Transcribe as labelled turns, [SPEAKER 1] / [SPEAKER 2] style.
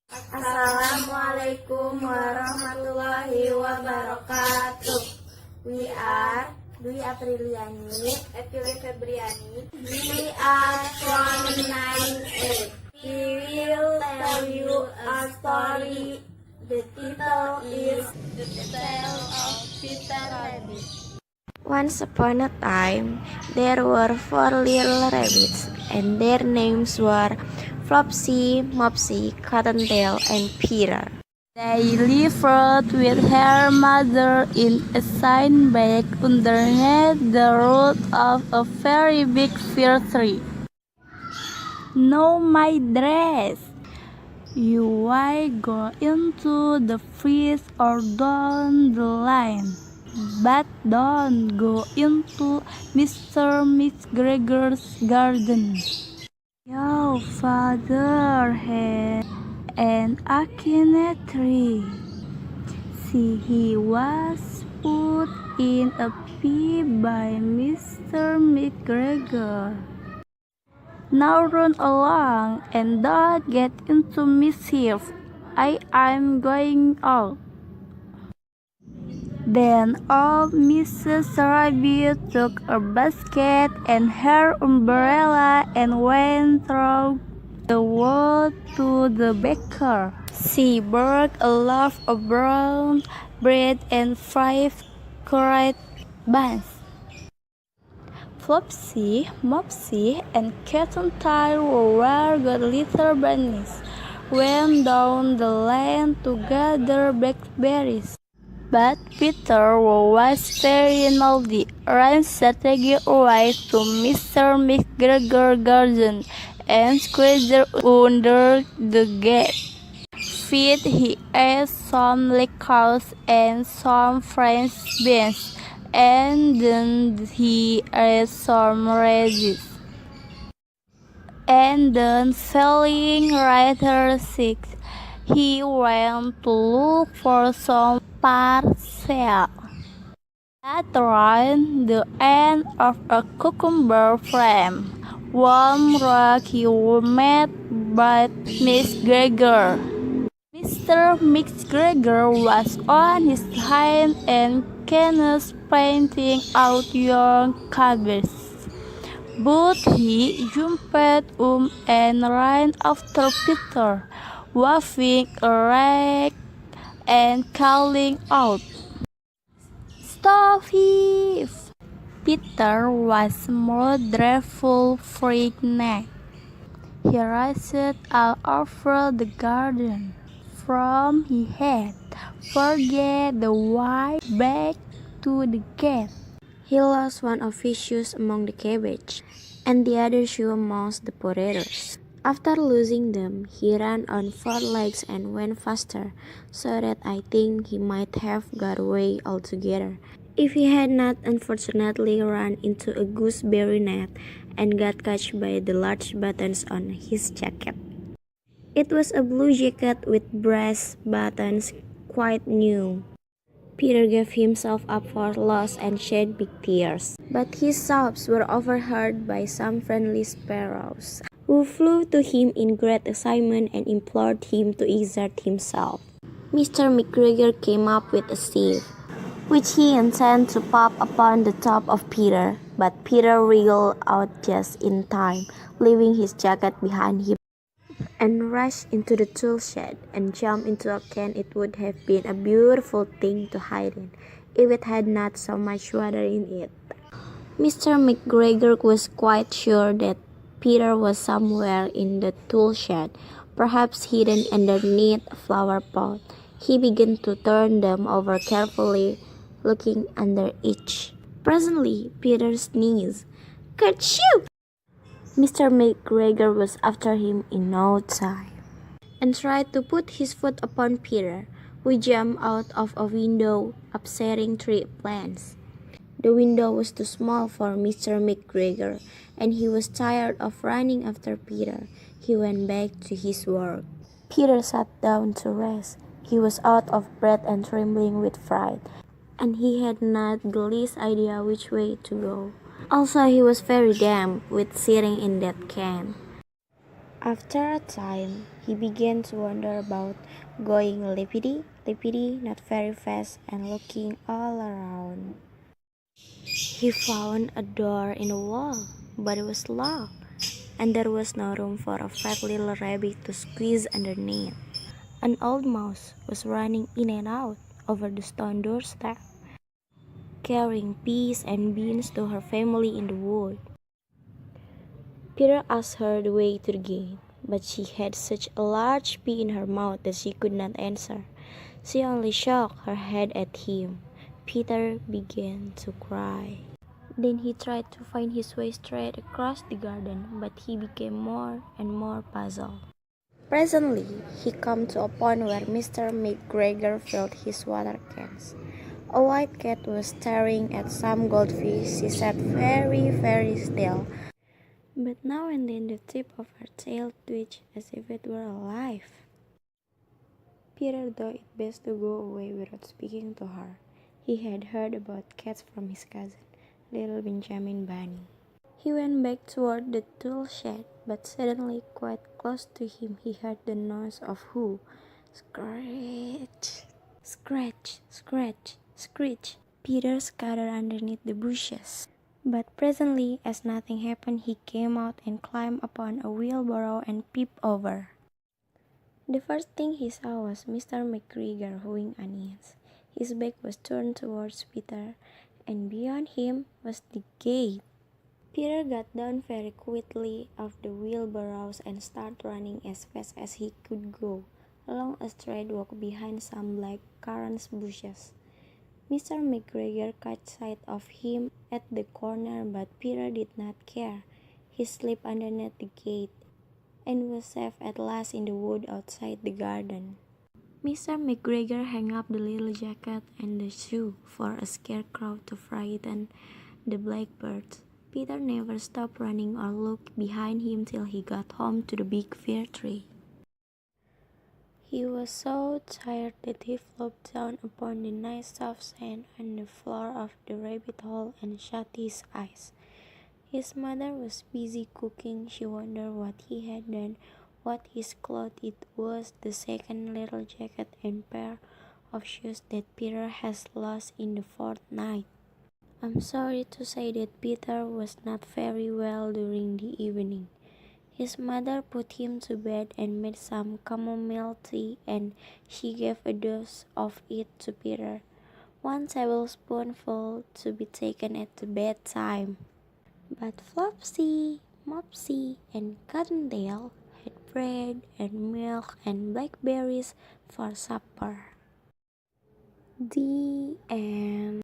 [SPEAKER 1] Assalamualaikum warahmatullahi wabarakatuh. We are Apriliyani,
[SPEAKER 2] Eviellia Febriani.
[SPEAKER 1] We are from 9A. We will tell you a story. The title is
[SPEAKER 2] The Tale of Peter Rabbit.
[SPEAKER 1] Once upon a time, there were 4 little rabbits, and their names were Flopsy, Mopsy, Cottontail, and Peter. They lived with her mother in a sandbag underneath the root of a very big fir tree. "No, my dress! You why go into the fish or down the line? But don't go into Mr. McGregor's garden. Your father had an akinine tree. See, he was put in a pea by Mr. McGregor. Now run along and don't get into mischief. I'm going out." Then old Mrs. Rabbit took a basket and her umbrella and went through the wood to the baker. She bought a loaf of brown bread and 5 currant buns. Flopsy, Mopsy, and Cottontail were good little bunnies, went down the lane to gather blackberries. But Peter was very naughty, ran strategically away to Mr. McGregor's garden and squeezed under the gate. Feed he ate some lettuce and some French beans, and then he ate some radish. And then, feeling rather sick, he went to look for some parcel. At round the end of a cucumber frame, one rock he met by Miss Gregor. Mr. McGregor was on his hind and canoes painting out young calves. But he jumped and ran after Peter, waving a rag and calling out, "Stop thief!" Peter was more dreadful frightened. He raced all over the garden, from he had forget the way back to the gate. He lost one of his shoes among the cabbage, and the other shoe amongst the potatoes. After losing them, he ran on 4 legs and went faster, so that I think he might have got away altogether, if he had not unfortunately run into a gooseberry net and got caught by the large buttons on his jacket. It was a blue jacket with brass buttons, quite new. Peter gave himself up for lost and shed big tears. But his sobs were overheard by some friendly sparrows, who flew to him in great excitement and implored him to exert himself. Mr. McGregor came up with a sieve, which he intended to pop upon the top of Peter, but Peter wriggled out just in time, leaving his jacket behind him, and rushed into the tool shed and jumped into a can. It would have been a beautiful thing to hide in, if it had not so much water in it. Mr. McGregor was quite sure that Peter was somewhere in the tool shed, perhaps hidden underneath a flower pot. He began to turn them over carefully, looking under each. Presently, Peter sneezed. "Kerchoo!" Mr. McGregor was after him in no time, and tried to put his foot upon Peter, who jumped out of a window, upsetting 3 plants. The window was too small for Mr. McGregor, and he was tired of running after Peter. He went back to his work. Peter sat down to rest. He was out of breath and trembling with fright, and he had not the least idea which way to go. Also, he was very damp with sitting in that can.
[SPEAKER 3] After a time, he began to wonder about going lippity, not very fast, and looking all around. He found a door in the wall, but it was locked, and there was no room for a fat little rabbit to squeeze underneath. An old mouse was running in and out over the stone doorstep, carrying peas and beans to her family in the wood. Peter asked her the way to the gate, but she had such a large pea in her mouth that she could not answer. She only shook her head at him. Peter began to cry. Then he tried to find his way straight across the garden, but he became more and more puzzled. Presently, he came to a pond where Mr. McGregor filled his water cans. A white cat was staring at some goldfish. She sat very still, but now and then the tip of her tail twitched as if it were alive. Peter thought it best to go away without speaking to her. He had heard about cats from his cousin, little Benjamin Bunny. He went back toward the tool shed, but suddenly, quite close to him, he heard the noise of who? Scratch! Scratch! Scratch! Screech! Peter scattered underneath the bushes. But presently, as nothing happened, he came out and climbed upon a wheelbarrow and peeped over. The first thing he saw was Mr. McGregor hoeing onions. His back was turned towards Peter, and beyond him was the gate. Peter got down very quickly off the wheelbarrows and started running as fast as he could go, along a straight walk behind some black currant bushes. Mr. McGregor caught sight of him at the corner, but Peter did not care. He slipped underneath the gate and was safe at last in the wood outside the garden. Mr. McGregor hung up the little jacket and the shoe for a scarecrow to frighten the blackbirds. Peter never stopped running or looked behind him till he got home to the big fir tree. He was so tired that he flopped down upon the nice soft sand on the floor of the rabbit hole and shut his eyes. His mother was busy cooking. She wondered what he had done, what his cloth it was, the second little jacket and pair of shoes that Peter has lost in the fortnight. I'm sorry to say that Peter was not very well during the evening. His mother put him to bed and made some chamomile tea, and she gave a dose of it to Peter, 1 tablespoonful to be taken at the bedtime. But Flopsy, Mopsy, and Cottontail had bread and milk and blackberries for supper. The end.